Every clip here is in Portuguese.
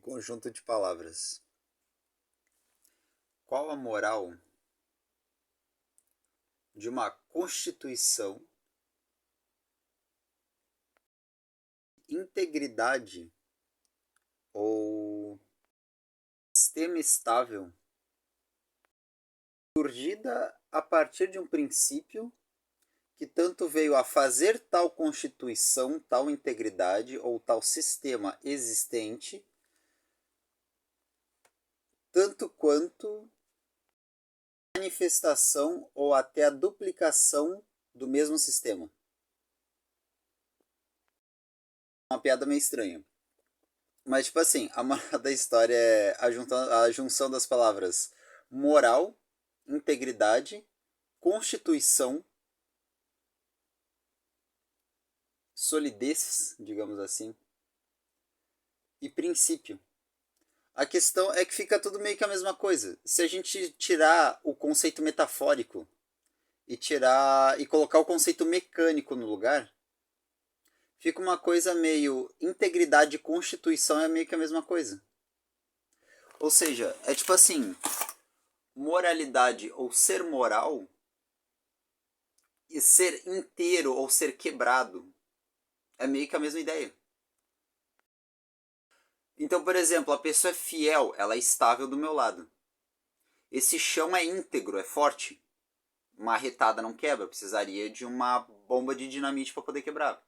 conjunto de palavras. Qual a moral de uma constituição, integridade ou sistema estável surgida a partir de um princípio que tanto veio a fazer tal constituição, tal integridade ou tal sistema existente, tanto quanto manifestação ou até a duplicação do mesmo sistema. Uma piada meio estranha. Mas, tipo assim, a moral da história é a junção das palavras moral, integridade, constituição, solidez, digamos assim, e princípio. A questão é que fica tudo meio que a mesma coisa. Se a gente tirar o conceito metafórico e colocar o conceito mecânico no lugar, fica uma coisa meio integridade e constituição é meio que a mesma coisa. Ou seja, é tipo assim, moralidade ou ser moral e ser inteiro ou ser quebrado é meio que a mesma ideia. Então, por exemplo, a pessoa é fiel, ela é estável do meu lado. Esse chão é íntegro, é forte. Uma retada não quebra, precisaria de uma bomba de dinamite para poder quebrar.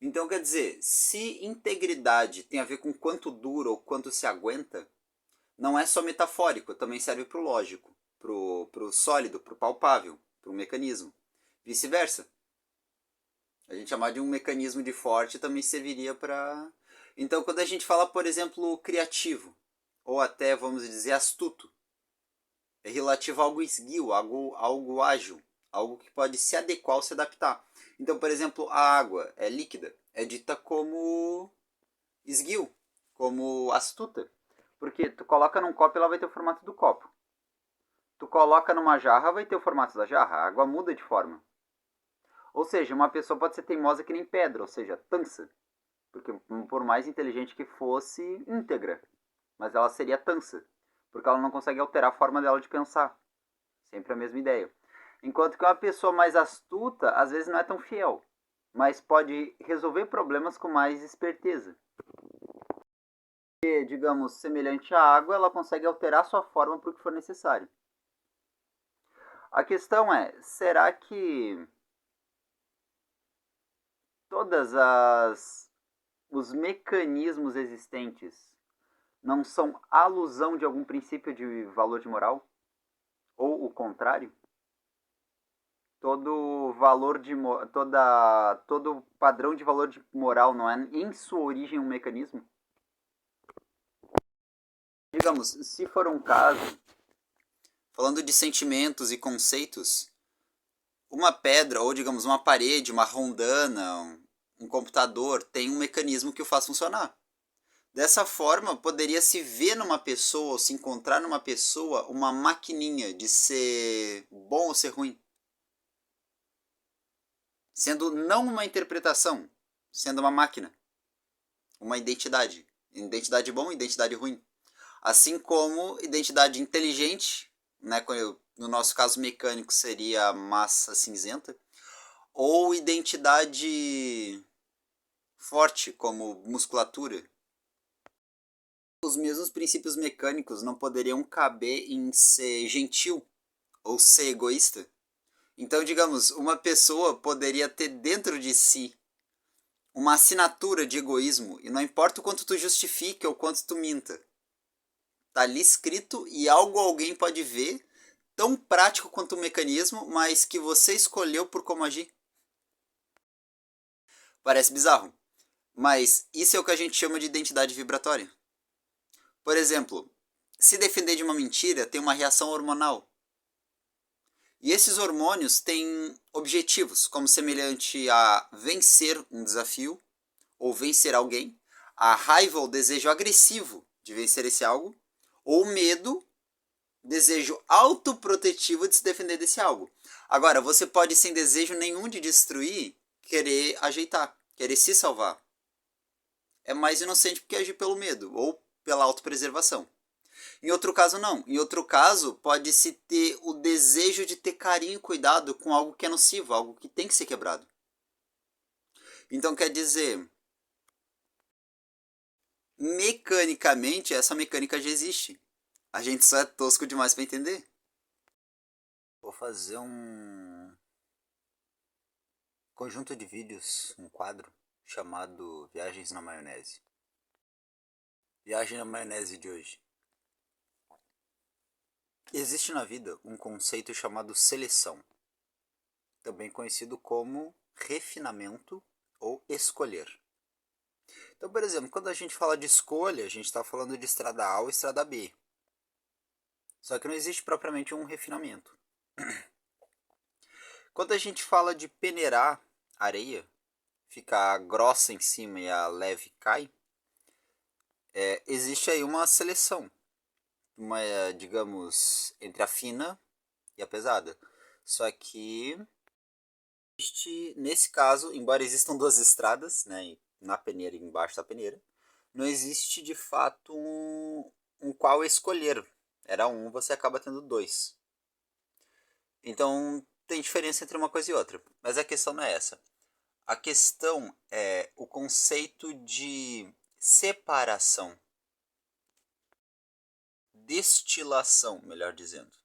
Então, quer dizer, se integridade tem a ver com quanto dura ou quanto se aguenta, não é só metafórico, também serve para o lógico, para o sólido, para o palpável, para o mecanismo. Vice-versa. A gente chamar de um mecanismo de forte também serviria para... Então, quando a gente fala, por exemplo, criativo, ou até, vamos dizer, astuto, é relativo a algo esguio, algo ágil, algo que pode se adequar ou se adaptar. Então, por exemplo, a água é líquida, é dita como esguio, como astuta. Porque tu coloca num copo, ela vai ter o formato do copo. Tu coloca numa jarra, vai ter o formato da jarra. A água muda de forma. Ou seja, uma pessoa pode ser teimosa que nem pedra, ou seja, tansa. Porque por mais inteligente que fosse, íntegra. Mas ela seria tansa. Porque ela não consegue alterar a forma dela de pensar. Sempre a mesma ideia. Enquanto que uma pessoa mais astuta, às vezes não é tão fiel. Mas pode resolver problemas com mais esperteza. E, digamos, semelhante à água, ela consegue alterar sua forma para o que for necessário. A questão é, será que todas os mecanismos existentes não são alusão de algum princípio de valor de moral? Ou o contrário? Todo padrão de valor de moral não é em sua origem um mecanismo? Digamos, se for um caso, falando de sentimentos e conceitos, uma pedra, ou digamos uma parede, uma rondana, um computador, tem um mecanismo que o faz funcionar. Dessa forma, poderia se ver numa pessoa, ou se encontrar numa pessoa, uma maquininha de ser bom ou ser ruim. Sendo não uma interpretação, sendo uma máquina. Uma identidade. Identidade bom, identidade ruim. Assim como identidade inteligente, né, no nosso caso mecânico seria massa cinzenta, ou identidade forte, como musculatura. Os mesmos princípios mecânicos não poderiam caber em ser gentil ou ser egoísta. Então, digamos, uma pessoa poderia ter dentro de si uma assinatura de egoísmo, e não importa o quanto tu justifique ou quanto tu minta. Tá ali escrito e algo alguém pode ver, tão prático quanto o mecanismo, mas que você escolheu por como agir. Parece bizarro, mas isso é o que a gente chama de identidade vibratória. Por exemplo, se defender de uma mentira tem uma reação hormonal. E esses hormônios têm objetivos, como semelhante a vencer um desafio ou vencer alguém, a raiva ou desejo agressivo de vencer esse algo, ou medo, desejo autoprotetivo de se defender desse algo. Agora, você pode, sem desejo nenhum de destruir, querer ajeitar, querer se salvar. é mais inocente porque age pelo medo ou pela autopreservação. Em outro caso, não. Em outro caso, pode-se ter o desejo de ter carinho e cuidado com algo que é nocivo, algo que tem que ser quebrado. Então, quer dizer, mecanicamente, essa mecânica já existe. A gente só é tosco demais para entender. Vou fazer um conjunto de vídeos, um quadro, chamado Viagens na Maionese. Viagem na maionese de hoje. Existe na vida um conceito chamado seleção, também conhecido como refinamento ou escolher. Então, por exemplo, quando a gente fala de escolha, a gente está falando de estrada A ou estrada B. Só que não existe propriamente um refinamento. Quando a gente fala de peneirar areia, ficar grossa em cima e a leve cai, existe aí uma seleção, uma, digamos, entre a fina e a pesada. Só que nesse caso, embora existam duas estradas, né, na peneira e embaixo da peneira, não existe de fato um qual escolher. Era um, você acaba tendo dois. Então tem diferença entre uma coisa e outra. Mas a questão não é essa. A questão é o conceito de separação, destilação, melhor dizendo.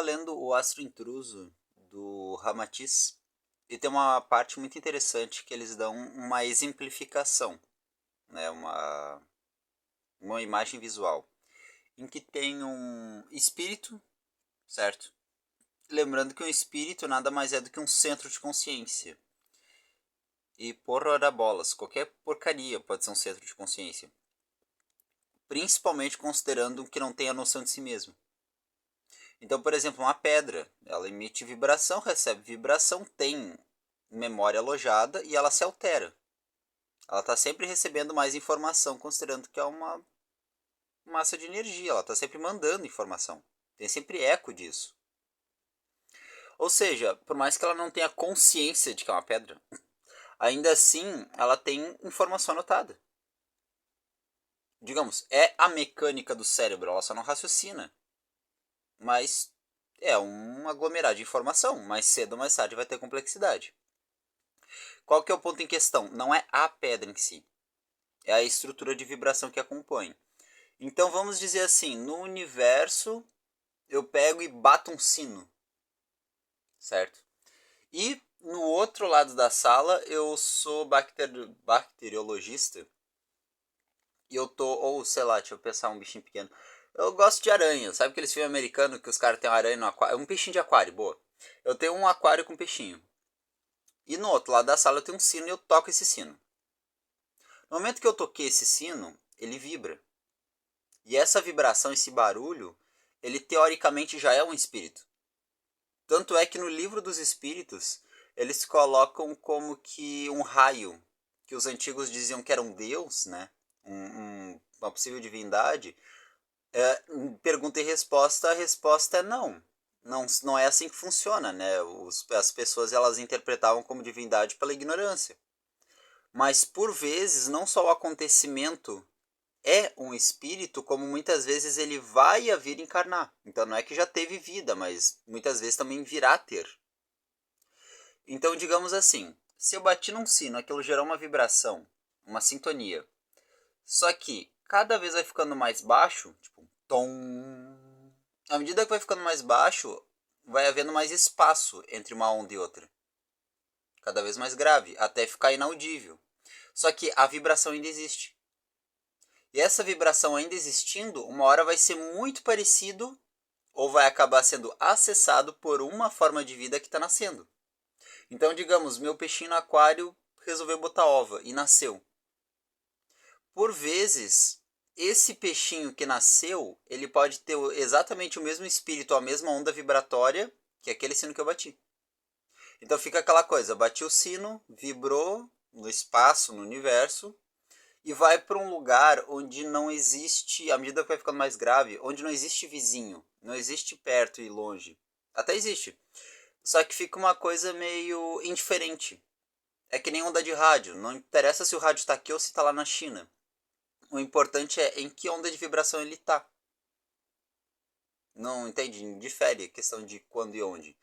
Lendo o Astro Intruso do Ramatiz, e tem uma parte muito interessante que eles dão uma exemplificação, né, uma imagem visual, em que tem um espírito, certo? Lembrando que um espírito nada mais é do que um centro de consciência. E por ora bolas, qualquer porcaria pode ser um centro de consciência. Principalmente considerando que não tem a noção de si mesmo. Então, por exemplo, uma pedra, ela emite vibração, recebe vibração, tem memória alojada e ela se altera. Ela está sempre recebendo mais informação, considerando que é uma massa de energia, ela está sempre mandando informação. Tem sempre eco disso. Ou seja, por mais que ela não tenha consciência de que é uma pedra, ainda assim ela tem informação anotada. Digamos, é a mecânica do cérebro, ela só não raciocina. Mas é um aglomerado de informação, mais cedo ou mais tarde vai ter complexidade. Qual que é o ponto em questão? Não é a pedra em si, é a estrutura de vibração que a compõe. Então vamos dizer assim, no universo eu pego e bato um sino, certo? E no outro lado da sala eu sou bacteriologista e eu tô, ou sei lá, deixa eu pensar um bichinho pequeno. Eu gosto de aranha, sabe aqueles filmes americanos que os caras têm uma aranha no aquário? Um peixinho de aquário, boa. Eu tenho um aquário com peixinho. E no outro lado da sala eu tenho um sino e eu toco esse sino. No momento que eu toquei esse sino, ele vibra. E essa vibração, esse barulho, ele teoricamente já é um espírito. Tanto é que no livro dos espíritos, eles colocam como que um raio, que os antigos diziam que era um deus, né? Uma possível divindade. Pergunta e resposta, a resposta é não. Não é assim que funciona, né? As pessoas elas interpretavam como divindade pela ignorância. Mas por vezes não só o acontecimento é um espírito, como muitas vezes ele vai a vir encarnar. Então não é que já teve vida, mas muitas vezes também virá a ter. Então digamos assim, se eu bati num sino, aquilo gerou uma vibração, uma sintonia. Só que cada vez vai ficando mais baixo, tipo tom. À medida que vai ficando mais baixo, vai havendo mais espaço entre uma onda e outra. Cada vez mais grave, até ficar inaudível. Só que a vibração ainda existe. E essa vibração ainda existindo, uma hora vai ser muito parecido ou vai acabar sendo acessado por uma forma de vida que está nascendo. Então, digamos, meu peixinho no aquário resolveu botar ova e nasceu. Por vezes, esse peixinho que nasceu, ele pode ter exatamente o mesmo espírito, a mesma onda vibratória que aquele sino que eu bati. Então fica aquela coisa, bati o sino, vibrou no espaço, no universo, e vai para um lugar onde não existe, à medida que vai ficando mais grave, onde não existe vizinho, não existe perto e longe. Até existe, só que fica uma coisa meio indiferente. É que nem onda de rádio. Não interessa se o rádio está aqui ou se está lá na China. O importante é em que onda de vibração ele está. Não entende? Difere a questão de quando e onde.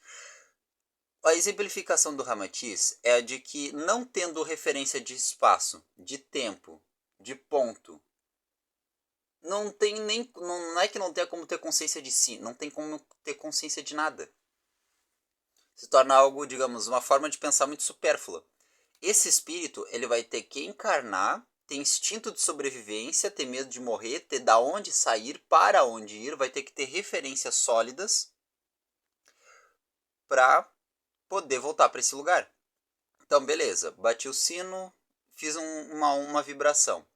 A exemplificação do Ramatiz é a de que, não tendo referência de espaço, de tempo, de ponto, não tem nem. Não é que não tenha como ter consciência de si, não tem como ter consciência de nada. Se torna algo, digamos, uma forma de pensar muito supérflua. Esse espírito, ele vai ter que encarnar, ter instinto de sobrevivência, ter medo de morrer, ter da onde sair, para onde ir, vai ter que ter referências sólidas para poder voltar para esse lugar. Então, beleza, bati o sino, fiz uma vibração.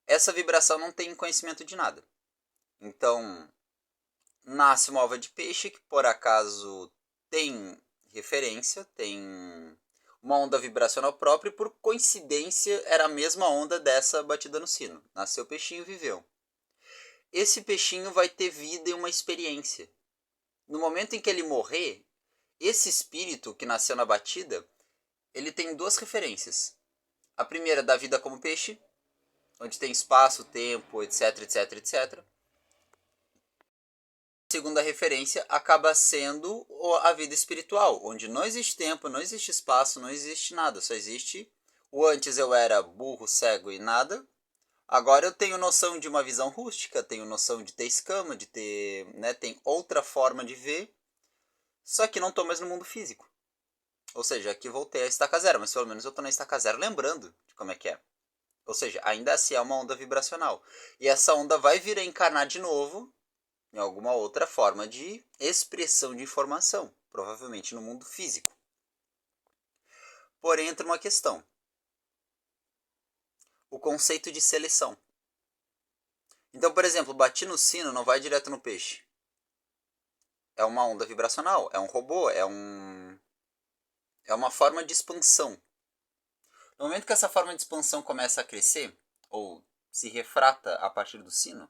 Essa vibração não tem conhecimento de nada. Então, nasce uma ova de peixe que por acaso tem referência, tem uma onda vibracional própria e por coincidência era a mesma onda dessa batida no sino. Nasceu o peixinho e viveu. Esse peixinho vai ter vida e uma experiência. No momento em que ele morrer, esse espírito que nasceu na batida, ele tem duas referências. A primeira da vida como peixe, onde tem espaço, tempo, etc, etc, etc. A segunda referência acaba sendo a vida espiritual, onde não existe tempo, não existe espaço, não existe nada, só existe o antes eu era burro, cego e nada. Agora eu tenho noção de uma visão rústica, tenho noção de ter escama, de ter, né, tem outra forma de ver, só que não estou mais no mundo físico. Ou seja, aqui voltei a estaca zero, mas pelo menos eu estou na estaca zero lembrando de como é que é. Ou seja, ainda assim é uma onda vibracional. E essa onda vai vir a encarnar de novo em alguma outra forma de expressão de informação, provavelmente no mundo físico. Porém, entra uma questão: o conceito de seleção. Então, por exemplo, bati no sino, não vai direto no peixe. É uma onda vibracional, é um robô, é uma forma de expansão. No momento que essa forma de expansão começa a crescer, ou se refrata a partir do sino,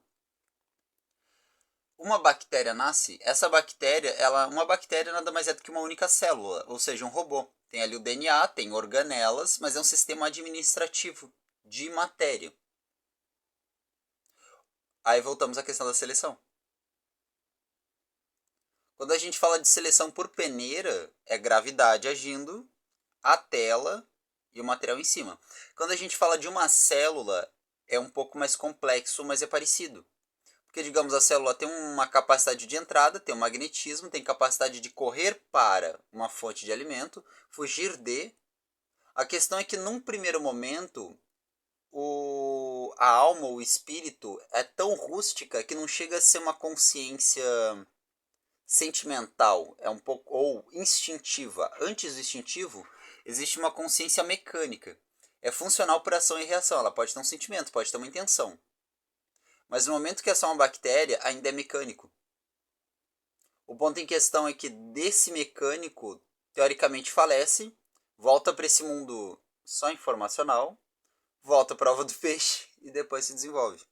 uma bactéria nasce. Essa bactéria, uma bactéria nada mais é do que uma única célula, ou seja, um robô. Tem ali o DNA, tem organelas, mas é um sistema administrativo de matéria. Aí voltamos à questão da seleção. Quando a gente fala de seleção por peneira, é gravidade agindo, a tela e o material em cima. Quando a gente fala de uma célula, é um pouco mais complexo, mas é parecido. Porque, digamos, a célula tem uma capacidade de entrada, tem um magnetismo, tem capacidade de correr para uma fonte de alimento, fugir de. A questão é que, num primeiro momento, a alma, o espírito, é tão rústica que não chega a ser uma consciência sentimental, é um pouco ou instintiva. Antes do instintivo, existe uma consciência mecânica. É funcional por ação e reação. Ela pode ter um sentimento, pode ter uma intenção. Mas no momento que é só uma bactéria, ainda é mecânico. O ponto em questão é que desse mecânico, teoricamente falece, volta para esse mundo só informacional, volta para a ova do peixe e depois se desenvolve.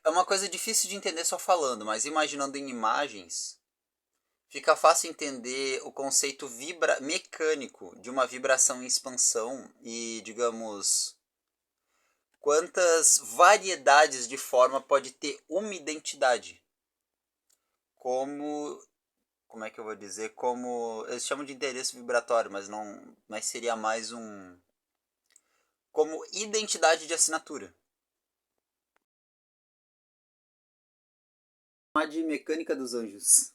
É uma coisa difícil de entender só falando, mas imaginando em imagens, fica fácil entender o conceito mecânico de uma vibração em expansão e, digamos, quantas variedades de forma pode ter uma identidade. Como é que eu vou dizer? Como eles chamam de endereço vibratório, mas seria mais como identidade de assinatura. De mecânica dos anjos.